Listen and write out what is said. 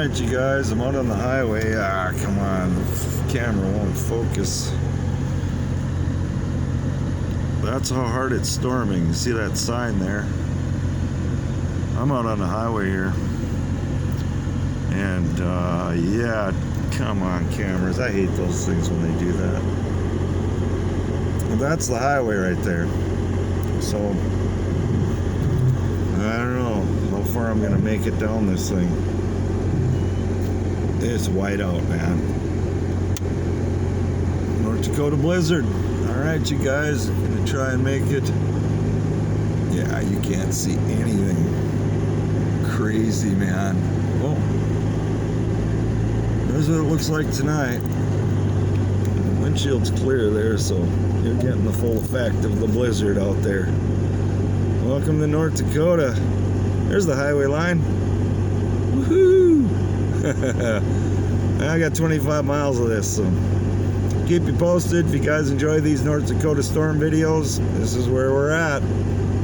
Alright, you guys, I'm out on the highway. Come on, the camera won't focus. That's how hard it's storming. You see that sign there? I'm out on the highway here. And, yeah, come on, cameras. I hate those things when they do that. Well, that's the highway right there. So, I don't know how far I'm going to make it down this thing. It's white out, man. North Dakota blizzard. Alright, you guys, gonna try and make it. Yeah, you can't see anything. Crazy, man. Oh, there's what it looks like tonight. The windshield's clear there, so you're getting the full effect of the blizzard out there. Welcome to North Dakota. There's the highway line. Woohoo! I got 25 miles of this, so keep you posted. If you guys enjoy these North Dakota storm videos, this is where we're at.